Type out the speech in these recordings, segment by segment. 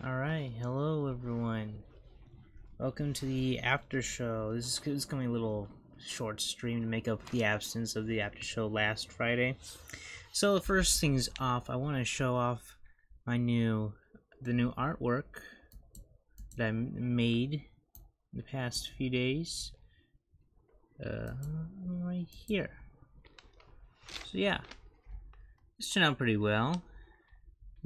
Alright, hello everyone. Welcome to the after show. This is going to be a little short stream to make up the absence of the after show last Friday. So the first things off, I want to show off the new artwork that I made in the past few days. Right here. So yeah, this turned out pretty well.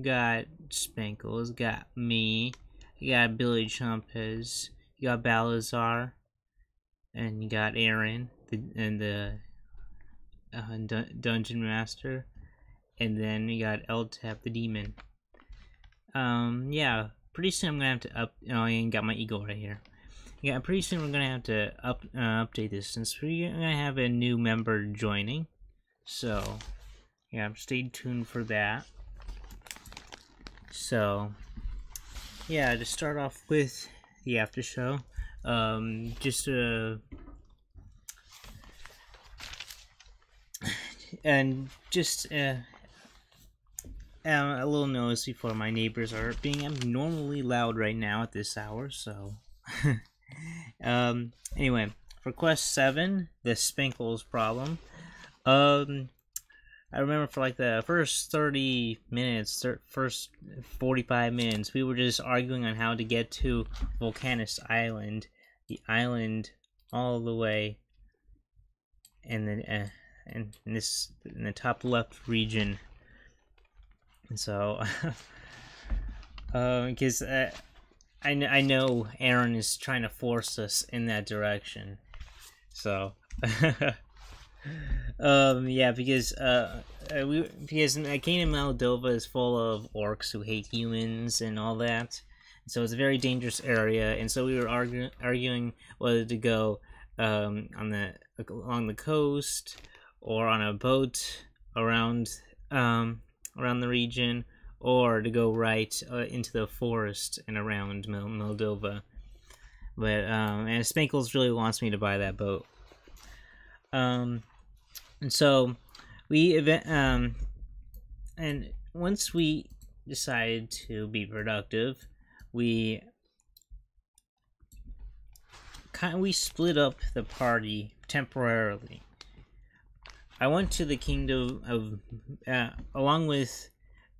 Got Spankles, got me, you got Billy Chumpes, you got Balazar, and you got Aaron, the Dungeon Master, and then you got Eltap the Demon. Yeah, pretty soon I'm gonna have to I got my eagle right here. Yeah, pretty soon we're gonna have to update this since we're gonna have a new member joining. So, yeah, stay tuned for that. So, yeah, to start off with the after show, just a little notice before my neighbors are being abnormally loud right now at this hour. So, anyway, for quest 7, the Spankles problem. I remember for like the first 30 minutes, first 45 minutes, we were just arguing on how to get to Volcanus Island, the island all the way in the top left region. And so, because I know Aaron is trying to force us in that direction, so. Yeah, because Kingdom Moldova is full of orcs who hate humans and all that, so it's a very dangerous area. And so we were arguing whether to go along the coast or on a boat around the region, or to go right into the forest and around Moldova. But and Spankles really wants me to buy that boat. And so we and once we decided to be productive, we split up the party temporarily. I went to the kingdom of along with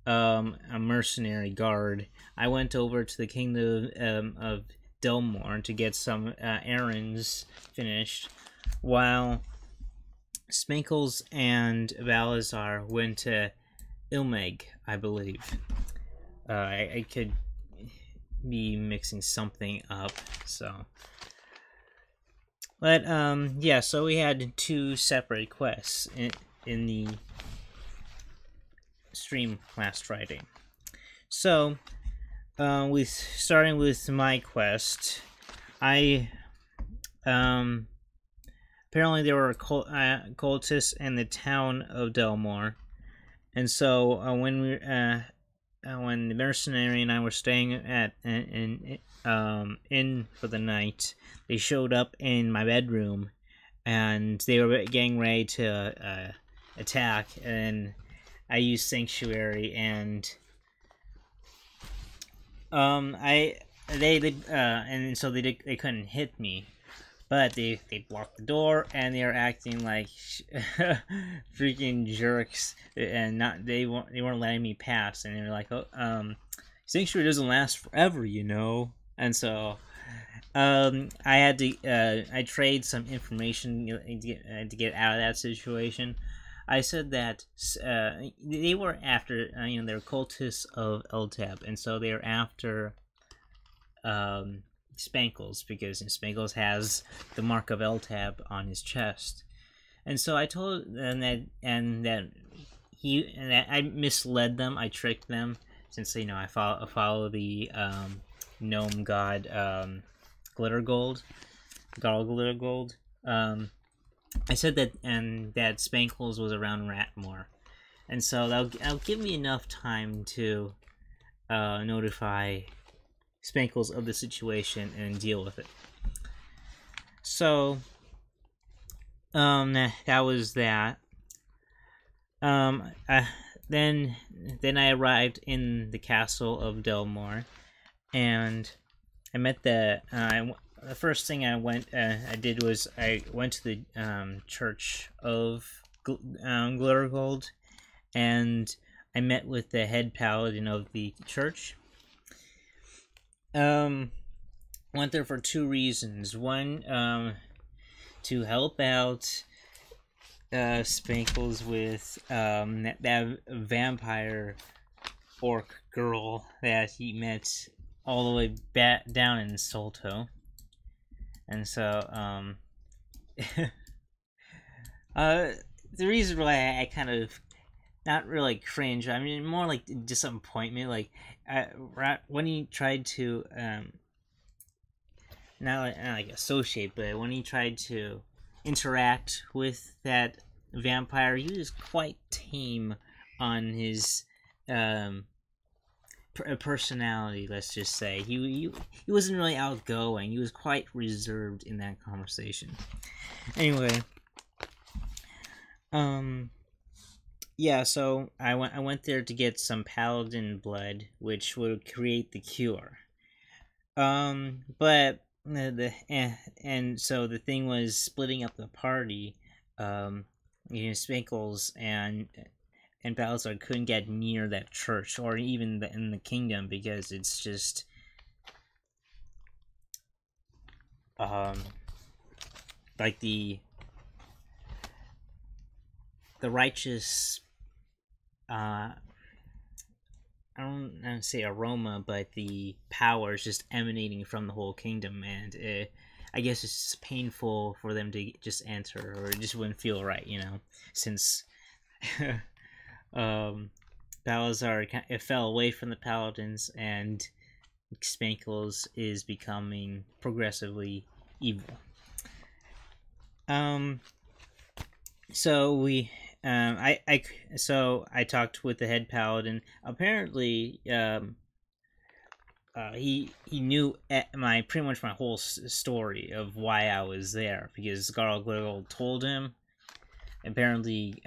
a mercenary guard. I went over to the kingdom of Delmore to get some errands finished, while Spankles and Balazar went to Ilmeg, I believe. I could be mixing something up, so. But, yeah, so we had 2 separate quests in the stream last Friday. So, starting with my quest, apparently there were cultists in the town of Delmore, and so when the mercenary and I were staying at in for the night, they showed up in my bedroom, and they were getting ready to attack, and I used Sanctuary, and and so they couldn't hit me. But they blocked the door, and they were acting like freaking jerks, and they weren't letting me pass. And they were like, "Oh, Sanctuary doesn't last forever, you know." And so, I had to I trade some information to get out of that situation. I said that they were after they're cultists of Eltab, and so they're after Spankles, because Spankles has the mark of Eltab on his chest. And so I told them that I misled them, I tricked them, since I follow the gnome god Glittergold. I said that that Spankles was around Ratmore, and so that'll give me enough time to notify Spankles of the situation and deal with it. So, that was that. Then I arrived in the castle of Delmore, and I met the first thing I did was I went to the church of Glittergold, and I met with the head paladin of the church. Went there for two reasons. One, to help out Spankles with that vampire orc girl that he met all the way back down in Solto. And so, the reason why I kind of, not really cringe, I mean, more like disappointment, like, when he tried to, not like associate, but when he tried to interact with that vampire, he was quite tame on his, personality, let's just say. He wasn't really outgoing. He was quite reserved in that conversation. Anyway, yeah, so I went there to get some paladin blood, which would create the cure. But and so the thing was splitting up the party. Spankles and Balazar couldn't get near that church or even in the kingdom because it's just like the righteous I don't want to say aroma, but the power is just emanating from the whole kingdom, and I guess it's just painful for them to just enter, or it just wouldn't feel right, since Balazar it fell away from the paladins, and Spankles is becoming progressively evil. So we I talked with the head paladin. Apparently, he knew pretty much my whole story of why I was there, because Garl told him. Apparently,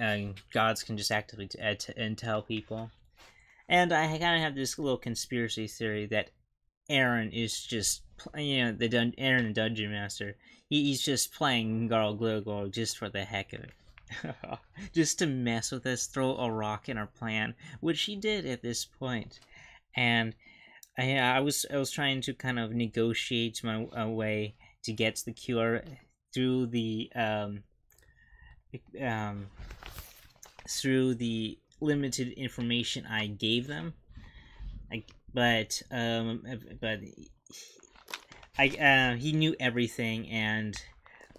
gods can just actively tell people, and I kind of have this little conspiracy theory that Aaron is just Aaron the Dungeon Master. He's just playing Garl just for the heck of it. Just to mess with us, throw a rock in our plan, which he did at this point. And I was trying to kind of negotiate my way to get the cure through the limited information I gave them. But he knew everything, and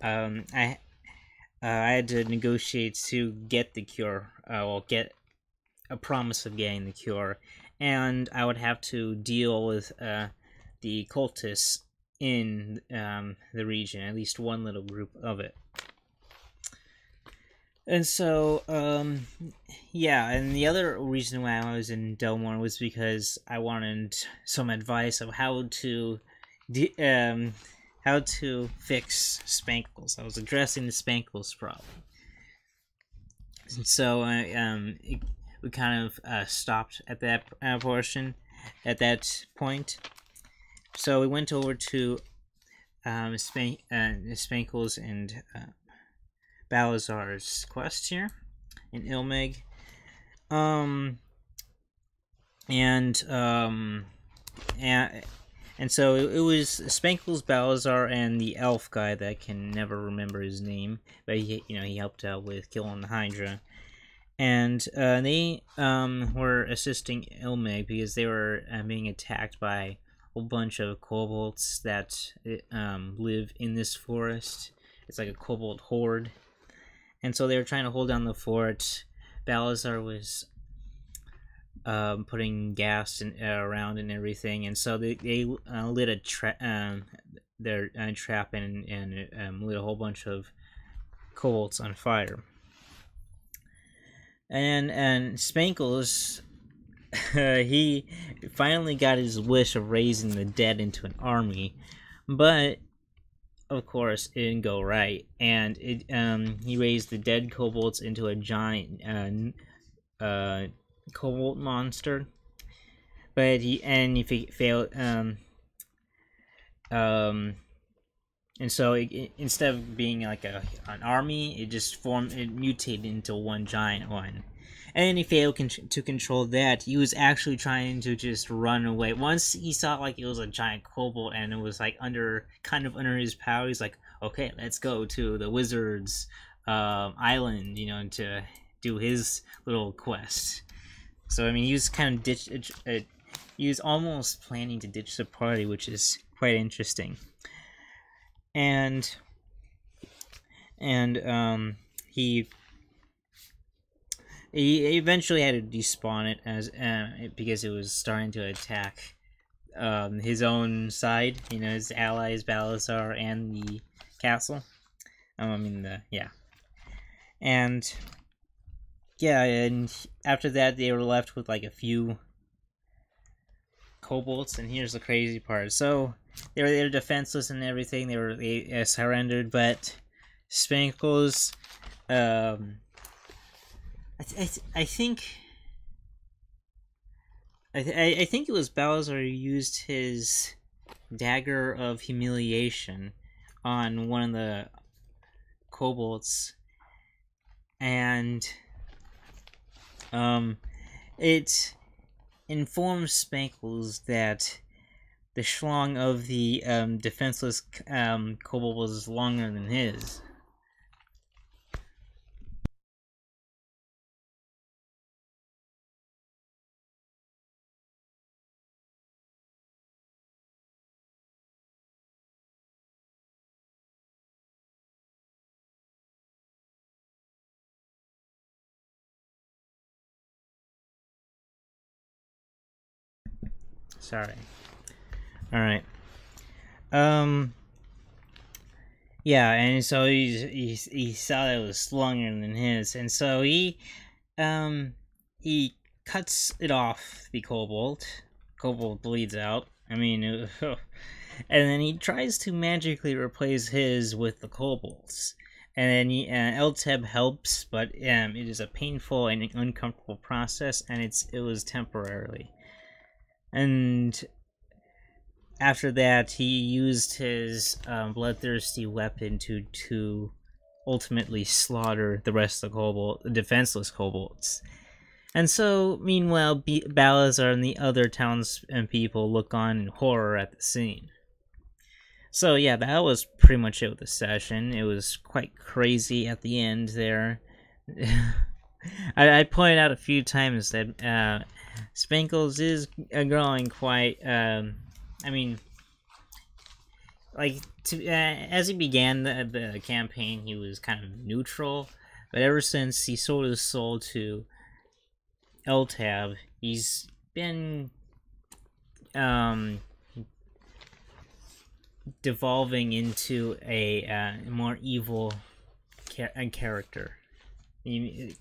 I had to negotiate to get the cure, get a promise of getting the cure, and I would have to deal with the cultists in the region, at least one little group of it. And so, yeah, and the other reason why I was in Delmore was because I wanted some advice of how to fix Spankles. I was addressing the Spankles problem. And so we kind of stopped at that portion, at that point. So we went over to Spankles and Balazar's quest here in Ilmeg. And so it was Spankles, Balazar, and the elf guy that I can never remember his name, but he helped out with killing the Hydra, and they were assisting Ilmeg because they were being attacked by a whole bunch of kobolds that live in this forest. It's like a kobold horde, and so they were trying to hold down the fort. Balazar was putting gas around and everything, and so they lit their trap and lit a whole bunch of kobolds on fire. And Spankles, he finally got his wish of raising the dead into an army, but of course it didn't go right, and he raised the dead kobolds into a giant kobold monster but he failed. And so instead of being like an army, it mutated into one giant one. And then he failed to control that. He was actually trying to just run away. Once he saw like it was a giant kobold and it was like under his power, he's like, okay, let's go to the wizard's island, to do his little quest. So I mean, he was kind of he was almost planning to ditch the party, which is quite interesting. And he eventually had to despawn it as because it was starting to attack his own side, his allies Balazar and the castle. And after that they were left with like a few kobolds. And here's the crazy part: so they were defenseless and everything. They surrendered, but Spankles, I think it was Balazar who used his dagger of humiliation on one of the kobolds, and it informs Spankles that the schlong of the defenseless kobold was longer than his. Sorry. Alright. Yeah, and so he saw that it was longer than his, and so he cuts it off, the kobold. Kobold bleeds out. I mean, and then he tries to magically replace his with the kobold's. And then Elteb helps, but it is a painful and uncomfortable process, and it was temporarily. And after that, he used his bloodthirsty weapon to ultimately slaughter the rest of the defenseless kobolds. And so, meanwhile, Balazar and the other townspeople look on in horror at the scene. So yeah, that was pretty much it with the session. It was quite crazy at the end there. I pointed out a few times that Spankles is growing quite. I mean, like as he began the campaign, he was kind of neutral, but ever since he sold his soul to Eltab, he's been devolving into a more evil character. It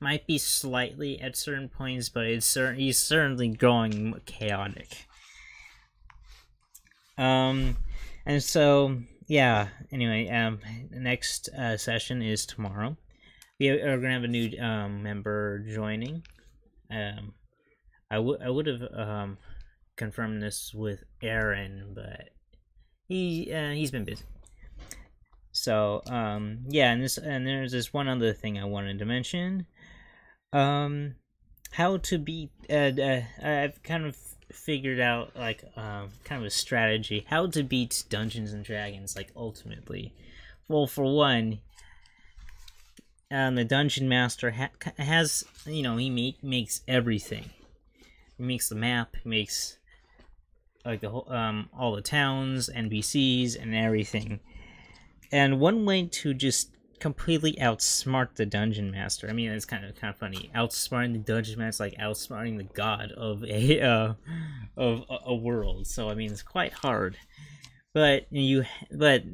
might be slightly at certain points, but he's certainly growing chaotic. And so yeah. Anyway, the next session is tomorrow. We are gonna have a new member joining. I would have confirmed this with Aaron, but he's been busy. So yeah, and there's this one other thing I wanted to mention. How to beat. I've kind of figured out like kind of a strategy how to beat Dungeons and Dragons, like ultimately. Well, for one, the dungeon master has he makes everything. He makes the map. He makes like the whole all the towns, NPCs, and everything. And one way to just completely outsmart the dungeon master. I mean, it's kind of funny. Outsmarting the dungeon master, like outsmarting the god of a world. So I mean, it's quite hard. But the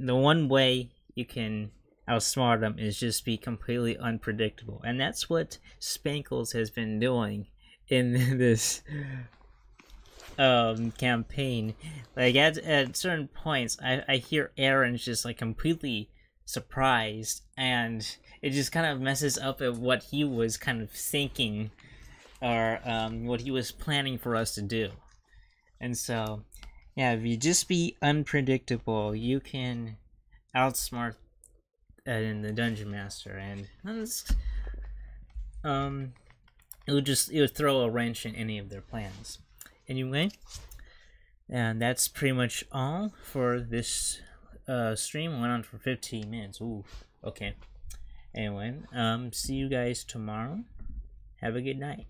one way you can outsmart them is just be completely unpredictable, and that's what Spankles has been doing in this campaign. Like at certain points, I hear Aaron's just like completely surprised, and it just kind of messes up at what he was kind of thinking or what he was planning for us to do. And so, yeah, if you just be unpredictable, you can outsmart the dungeon master, and it would throw a wrench in any of their plans. Anyway, and that's pretty much all for this stream. Went on for 15 minutes. Ooh, okay. Anyway, see you guys tomorrow. Have a good night.